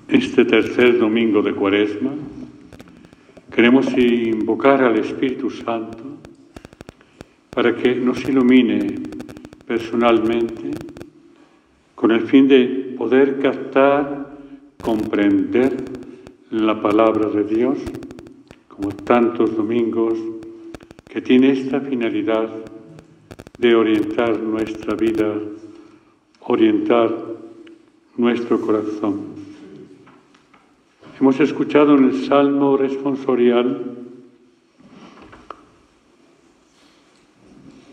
Este tercer domingo de Cuaresma queremos invocar al Espíritu Santo para que nos ilumine personalmente con el fin de poder captar, comprender la palabra de Dios, como tantos domingos, que tiene esta finalidad de orientar nuestra vida, orientar nuestro corazón. Hemos escuchado en el Salmo responsorial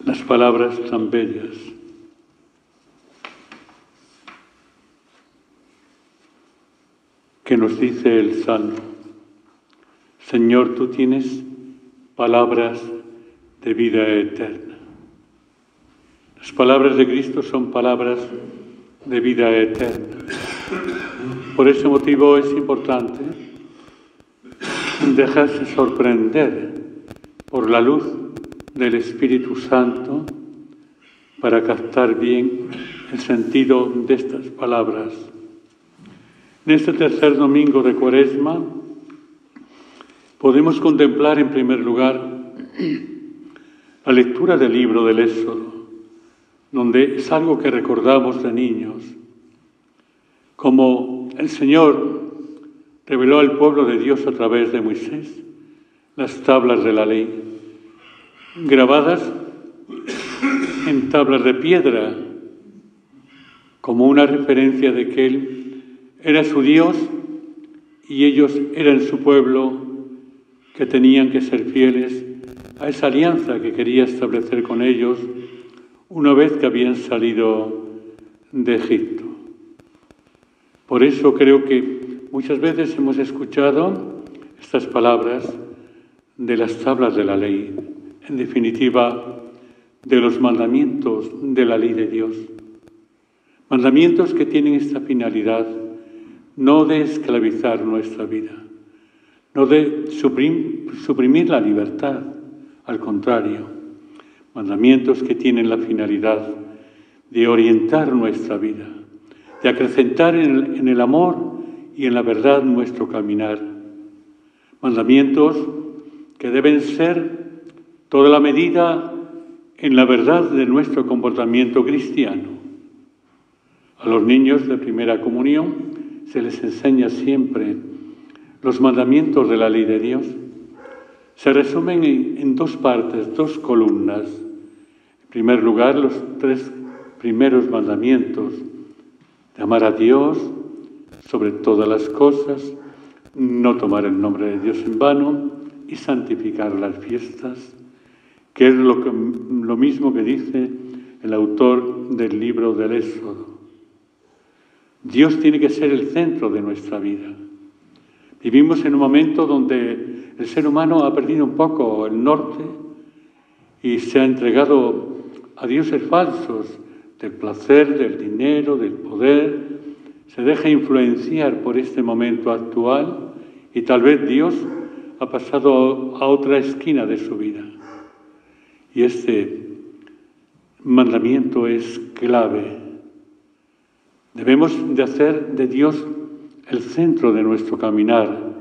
las palabras tan bellas. Que nos dice el Salmo: Señor, tú tienes palabras de vida eterna. Las palabras de Cristo son palabras de vida eterna. Por ese motivo es importante dejarse sorprender por la luz del Espíritu Santo para captar bien el sentido de estas palabras. En este tercer domingo de Cuaresma podemos contemplar en primer lugar la lectura del libro del Éxodo, donde es algo que recordamos de niños, como el Señor reveló al pueblo de Dios a través de Moisés las tablas de la ley, grabadas en tablas de piedra, como una referencia de que Él era su Dios y ellos eran su pueblo, que tenían que ser fieles a esa alianza que quería establecer con ellos una vez que habían salido de Egipto. Por eso creo que muchas veces hemos escuchado estas palabras de las tablas de la ley, en definitiva, de los mandamientos de la ley de Dios. Mandamientos que tienen esta finalidad, no de esclavizar nuestra vida, no de suprimir la libertad, al contrario, mandamientos que tienen la finalidad de orientar nuestra vida, de acrecentar en el amor y en la verdad nuestro caminar. Mandamientos que deben ser toda la medida en la verdad de nuestro comportamiento cristiano. A los niños de primera comunión se les enseña siempre los mandamientos de la ley de Dios. Se resumen en dos partes, dos columnas. En primer lugar, los tres primeros mandamientos: de amar a Dios sobre todas las cosas, no tomar el nombre de Dios en vano y santificar las fiestas, que es lo mismo que dice el autor del libro del Éxodo. Dios tiene que ser el centro de nuestra vida. Vivimos en un momento donde el ser humano ha perdido un poco el norte y se ha entregado a dioses falsos, del placer, del dinero, del poder. Se deja influenciar por este momento actual y tal vez Dios ha pasado a otra esquina de su vida. Y este mandamiento es clave. Debemos de hacer de Dios el centro de nuestro caminar,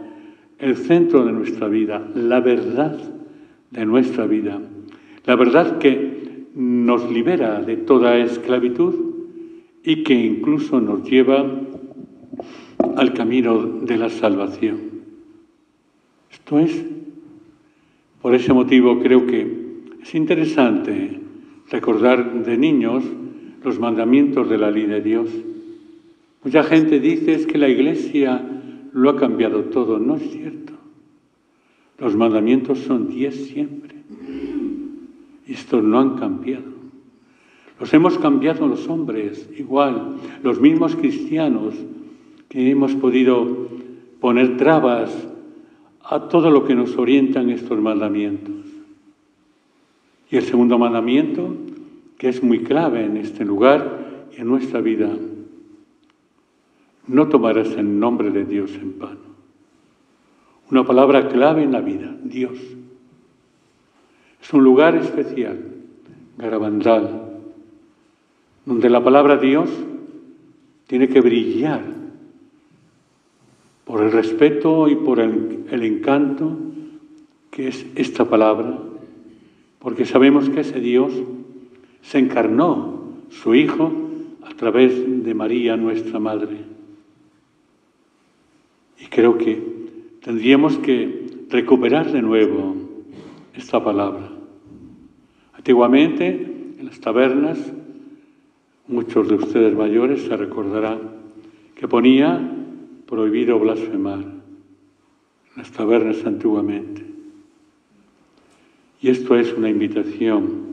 el centro de nuestra vida, la verdad de nuestra vida, la verdad que nos libera de toda esclavitud y que incluso nos lleva al camino de la salvación. Esto es, por ese motivo creo que es interesante recordar de niños los mandamientos de la ley de Dios. Mucha gente dice es que la Iglesia lo ha cambiado todo. No es cierto. Los mandamientos son 10 siempre. Y estos no han cambiado. Los hemos cambiado los hombres, igual, los mismos cristianos, que hemos podido poner trabas a todo lo que nos orientan estos mandamientos. Y el segundo mandamiento, que es muy clave en este lugar y en nuestra vida: no tomarás el nombre de Dios en vano. Una palabra clave en la vida, Dios. Es un lugar especial, garabandal, donde la palabra Dios tiene que brillar por el respeto y por el encanto que es esta palabra, porque sabemos que ese Dios se encarnó, su Hijo, a través de María, nuestra Madre. Y creo que tendríamos que recuperar de nuevo esta palabra. Antiguamente, en las tabernas, muchos de ustedes mayores se recordarán que ponía prohibido blasfemar en las tabernas antiguamente. Y esto es una invitación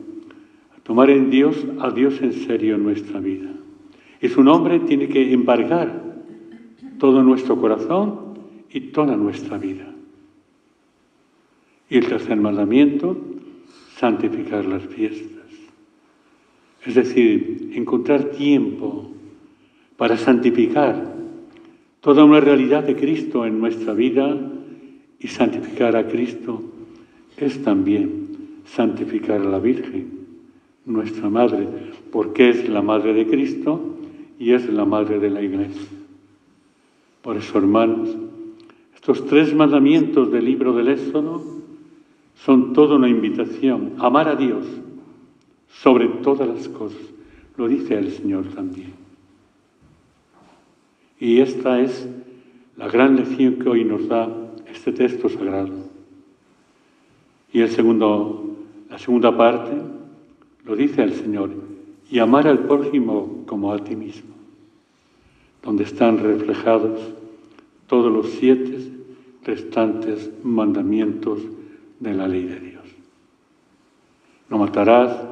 a tomar a Dios en serio en nuestra vida. Y su nombre tiene que embargar todo nuestro corazón y toda nuestra vida. Y el tercer mandamiento, santificar las fiestas. Es decir, encontrar tiempo para santificar toda una realidad de Cristo en nuestra vida, y santificar a Cristo es también santificar a la Virgen, nuestra Madre, porque es la Madre de Cristo y es la Madre de la Iglesia. Por eso, hermanos, estos 3 mandamientos del libro del Éxodo son toda una invitación a amar a Dios sobre todas las cosas. Lo dice el Señor también. Y esta es la gran lección que hoy nos da este texto sagrado. Y la segunda parte lo dice el Señor, y amar al prójimo como a ti mismo, donde están reflejados todos los 7 restantes mandamientos de la ley de Dios. No matarás,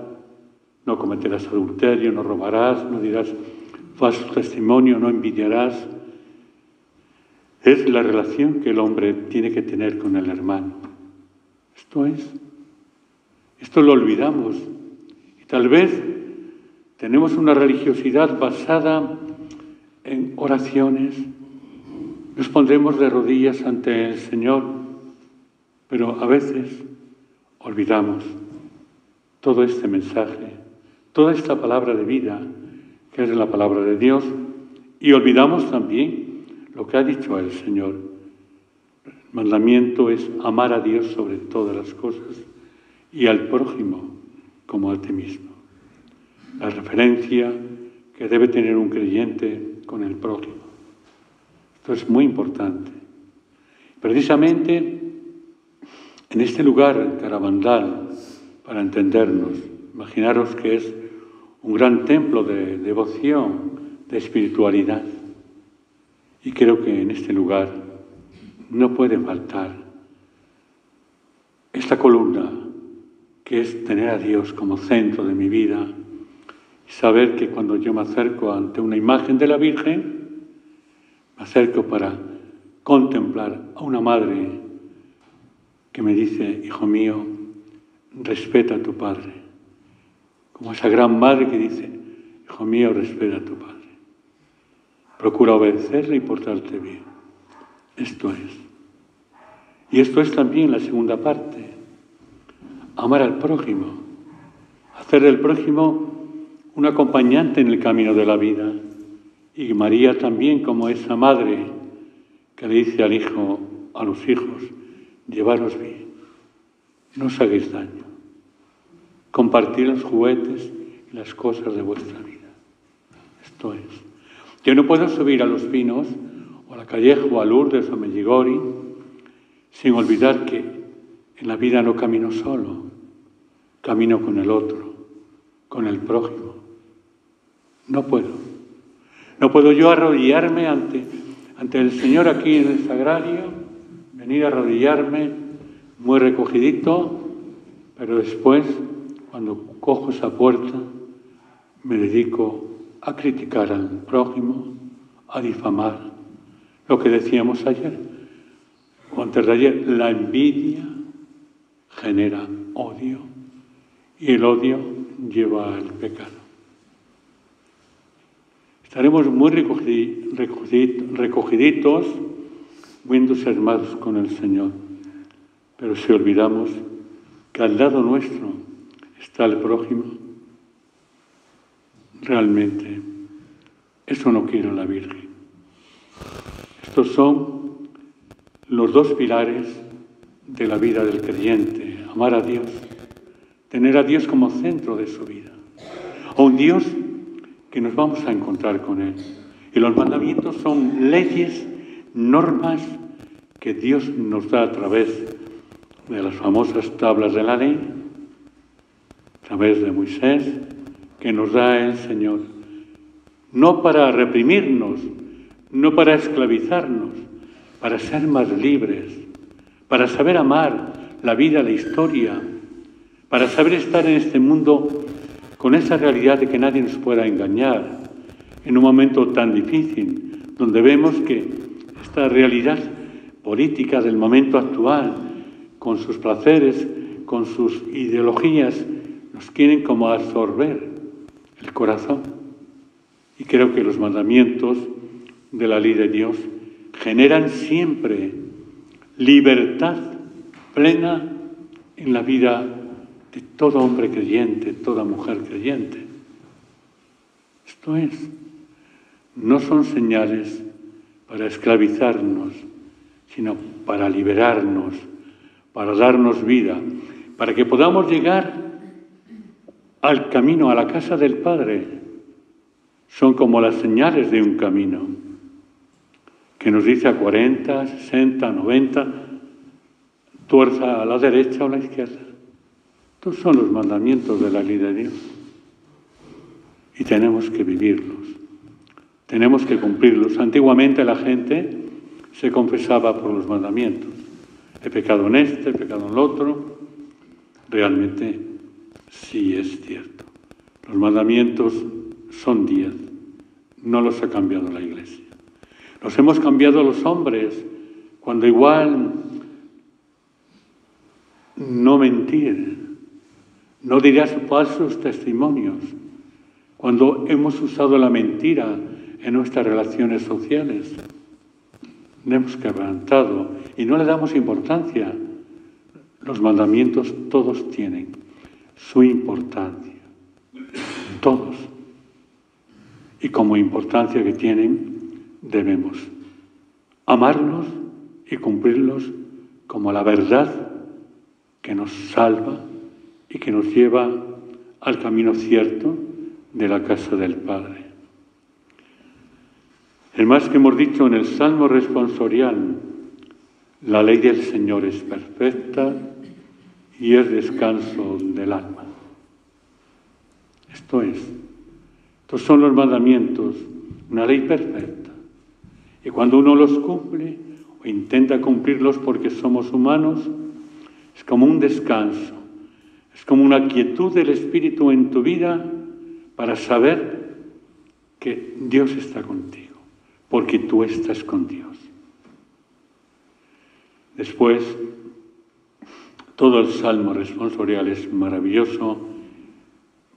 no cometerás adulterio, no robarás, no dirás falso testimonio, no envidiarás. Es la relación que el hombre tiene que tener con el hermano. Esto lo olvidamos. Y tal vez tenemos una religiosidad basada en oraciones. Nos pondremos de rodillas ante el Señor, pero a veces olvidamos todo este mensaje, toda esta palabra de vida, que es la palabra de Dios, y olvidamos también lo que ha dicho el Señor. El mandamiento es amar a Dios sobre todas las cosas y al prójimo como a ti mismo. La referencia que debe tener un creyente con el prójimo. Esto es muy importante. Precisamente en este lugar Carabandal, para entendernos, imaginaros que es un gran templo de devoción, de espiritualidad. Y creo que en este lugar no puede faltar esta columna, que es tener a Dios como centro de mi vida y saber que cuando yo me acerco ante una imagen de la Virgen, me acerco para contemplar a una madre que me dice, hijo mío, respeta a tu padre. Como esa gran madre que dice, hijo mío, respeta a tu padre. Procura obedecerle y portarte bien. Esto es. Y esto es también la segunda parte. Amar al prójimo. Hacer del prójimo un acompañante en el camino de la vida. Y María también como esa madre que le dice al hijo, a los hijos, llevaros bien. No os hagáis daño. Compartir los juguetes y las cosas de vuestra vida. Esto es. Yo no puedo subir a Los Pinos, o a La Calleja, o a Lourdes, o a Medjugorje, sin olvidar que en la vida no camino solo, camino con el otro, con el prójimo. No puedo. No puedo yo arrodillarme ante el Señor aquí en el sagrario, venir a arrodillarme muy recogidito, pero después, cuando cojo esa puerta, me dedico a criticar al prójimo, a difamar. Lo que decíamos ayer, o antes de ayer, la envidia genera odio y el odio lleva al pecado. Estaremos muy recogiditos, muy entusiasmados con el Señor, pero si olvidamos que al lado nuestro está el prójimo, realmente eso no quiere la Virgen. Estos son los dos pilares de la vida del creyente: amar a Dios, tener a Dios como centro de su vida, a un Dios que nos vamos a encontrar con Él. Y los mandamientos son leyes, normas que Dios nos da a través de las famosas tablas de la ley, a través de Moisés, que nos da el Señor, no para reprimirnos, no para esclavizarnos, para ser más libres, para saber amar la vida, la historia, para saber estar en este mundo con esa realidad de que nadie nos pueda engañar en un momento tan difícil, donde vemos que esta realidad política del momento actual, con sus placeres, con sus ideologías, nos quieren como absorber el corazón. Y creo que los mandamientos de la ley de Dios generan siempre libertad plena en la vida de todo hombre creyente, toda mujer creyente. Esto es, no son señales para esclavizarnos, sino para liberarnos, para darnos vida, para que podamos llegar al camino, a la casa del Padre. Son como las señales de un camino, que nos dice a 40, 60, 90, tuerza a la derecha o a la izquierda. Estos son los mandamientos de la ley de Dios. Y tenemos que vivirlos, tenemos que cumplirlos. Antiguamente la gente se confesaba por los mandamientos. He pecado en este, he pecado en el otro. Realmente sí es cierto. Los mandamientos son 10, no los ha cambiado la Iglesia. Los hemos cambiado los hombres, cuando igual no mentir, no dirás falsos testimonios, cuando hemos usado la mentira en nuestras relaciones sociales. Le hemos quebrantado y no le damos importancia. Los mandamientos todos tienen su importancia, todos. Y como importancia que tienen, debemos amarlos y cumplirlos como la verdad que nos salva y que nos lleva al camino cierto de la casa del Padre. Es más que hemos dicho en el Salmo responsorial, la ley del Señor es perfecta y es descanso del alma. Estos son los mandamientos, una ley perfecta. Y cuando uno los cumple o intenta cumplirlos porque somos humanos, es como un descanso, es como una quietud del Espíritu en tu vida para saber que Dios está contigo, porque tú estás con Dios. Después, todo el Salmo responsorial es maravilloso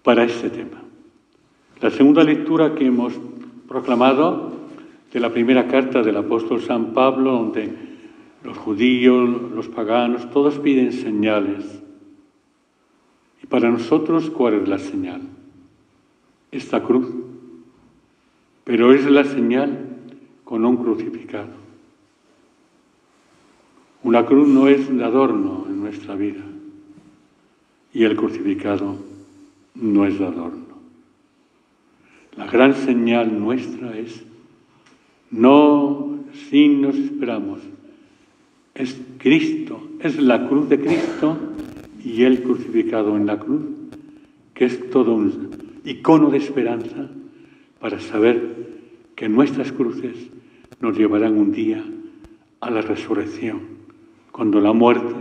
para este tema. La segunda lectura que hemos proclamado de la primera carta del apóstol San Pablo, donde los judíos, los paganos, todos piden señales. Y para nosotros, ¿cuál es la señal? Esta cruz. Pero es la señal con un crucificado. Una cruz no es de adorno en nuestra vida. Y el crucificado no es de adorno. La gran señal nuestra es no signos esperamos. Es Cristo, es la cruz de Cristo y Él crucificado en la cruz, que es todo un icono de esperanza para saber que nuestras cruces nos llevarán un día a la resurrección, cuando la muerte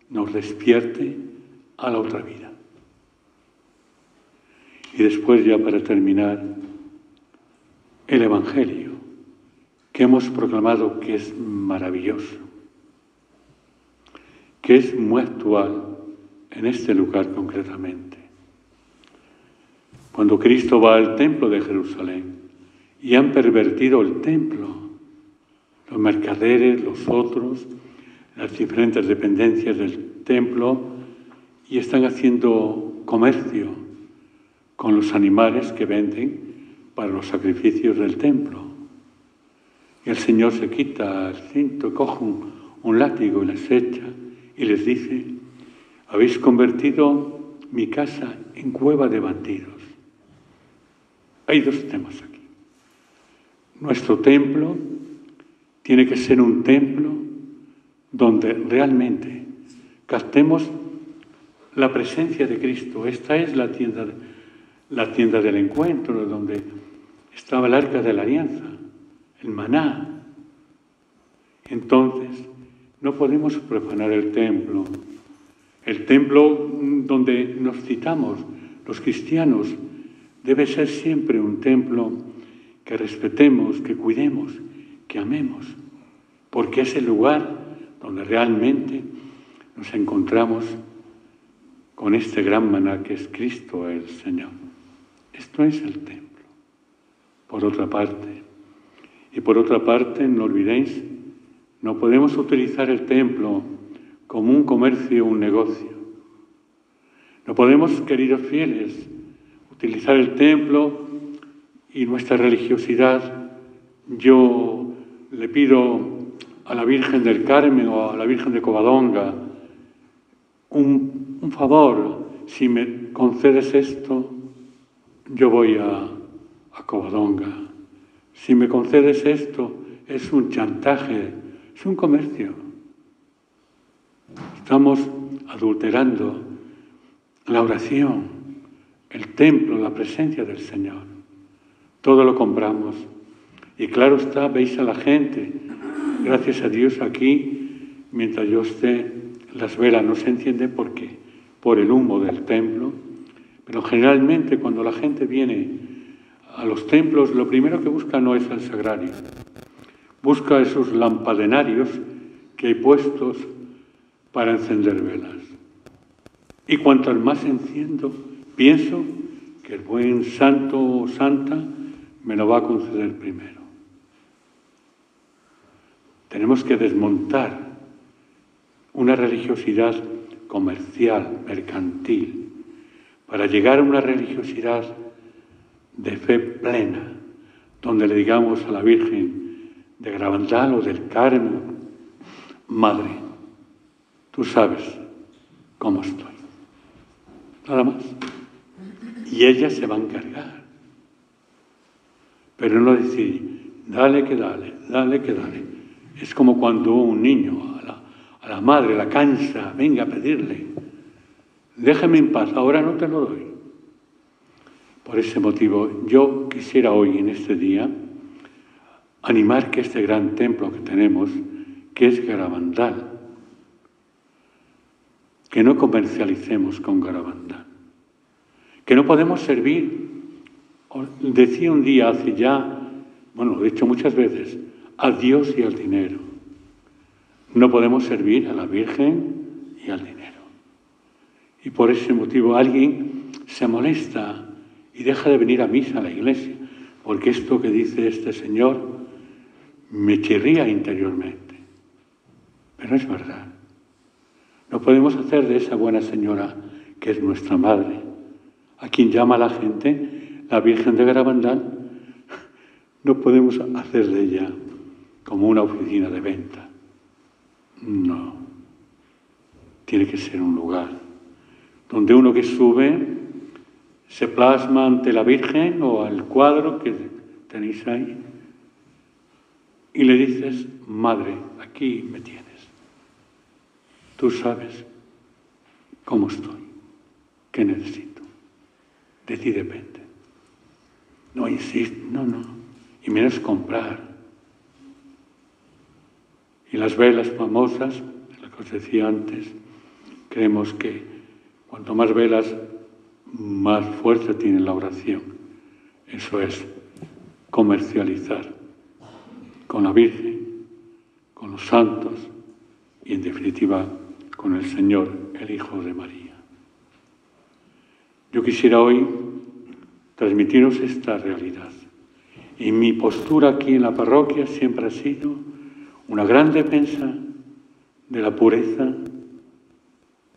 nos despierte a la otra vida. Y después, ya para terminar, el Evangelio, que hemos proclamado que es maravilloso, que es muy actual en este lugar concretamente. Cuando Cristo va al templo de Jerusalén y han pervertido el templo, los mercaderes, los otros, las diferentes dependencias del templo, y están haciendo comercio con los animales que venden para los sacrificios del templo. Y el Señor se quita el cinto, coge un látigo y les echa y les dice: habéis convertido mi casa en cueva de bandidos. Hay dos temas aquí. Nuestro templo tiene que ser un templo donde realmente captemos la presencia de Cristo. Esta es la tienda del encuentro, donde estaba el arca de la alianza, el maná. Entonces, no podemos profanar el templo. El templo donde nos citamos, los cristianos, debe ser siempre un templo que respetemos, que cuidemos, que amemos, porque es el lugar donde realmente nos encontramos con este gran maná que es Cristo el Señor. Esto es el templo. Por otra parte, no olvidéis, no podemos utilizar el templo como un comercio, un negocio. No podemos, queridos fieles, utilizar el templo y nuestra religiosidad. Yo le pido a la Virgen del Carmen o a la Virgen de Covadonga un favor: si me concedes esto, yo voy a Covadonga. Si me concedes esto, es un chantaje, es un comercio. Estamos adulterando la oración, el templo, la presencia del Señor. Todo lo compramos. Y claro está, veis a la gente, gracias a Dios aquí, mientras yo esté, las velas no se encienden porque por el humo del templo, pero generalmente cuando la gente viene a los templos, lo primero que busca no es el sagrario, busca esos lampadenarios que hay puestos para encender velas. Y cuantas más enciendo, pienso que el buen santo o santa me lo va a conceder primero. Tenemos que desmontar una religiosidad comercial, mercantil, para llegar a una religiosidad de fe plena, donde le digamos a la Virgen de Garabandal o del Carmen: Madre, tú sabes cómo estoy. Nada más. Y ella se va a encargar. Pero no decir: dale que dale, dale que dale. Es como cuando un niño a la madre la cansa: venga a pedirle, déjame en paz, ahora no te lo doy. Por ese motivo, yo quisiera hoy, en este día, animar que este gran templo que tenemos, que es Garabandal, que no comercialicemos con Garabandal, que no podemos servir. Decía un día hace ya, bueno, lo he dicho muchas veces, a Dios y al dinero. No podemos servir a la Virgen y al dinero. Y por ese motivo alguien se molesta y deja de venir a misa a la iglesia, porque esto que dice este señor me chirría interiormente. Pero es verdad. No podemos hacer de esa buena señora, que es nuestra madre, a quien llama la gente la Virgen de Garabandal, no podemos hacer de ella como una oficina de venta. No. Tiene que ser un lugar donde uno que sube se plasma ante la Virgen o al cuadro que tenéis ahí y le dices: Madre, aquí me tienes. Tú sabes cómo estoy, qué necesito. De ti depende. No insistes, no. Y menos comprar. Y las velas famosas, lo que os decía antes, creemos que cuanto más velas, más fuerza tiene la oración. Eso es comercializar con la Virgen, con los santos y, en definitiva, con el Señor, el Hijo de María. Yo quisiera hoy transmitiros esta realidad. Y mi postura aquí en la parroquia siempre ha sido una gran defensa de la pureza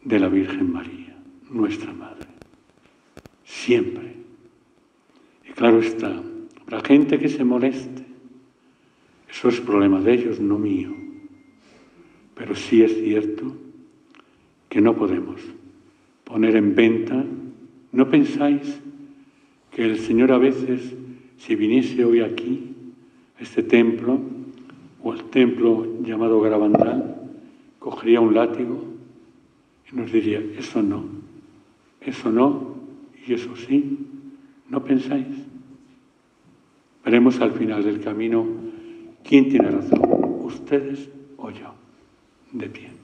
de la Virgen María, nuestra Madre. Siempre. Y claro está, habrá gente que se moleste. Eso es problema de ellos, no mío. Pero sí es cierto que no podemos poner en venta. ¿No pensáis que el Señor a veces, si viniese hoy aquí, a este templo, o al templo llamado Garabandal, cogería un látigo y nos diría, eso no y eso sí? ¿No pensáis? Veremos al final del camino quién tiene razón, ustedes o yo, de pie.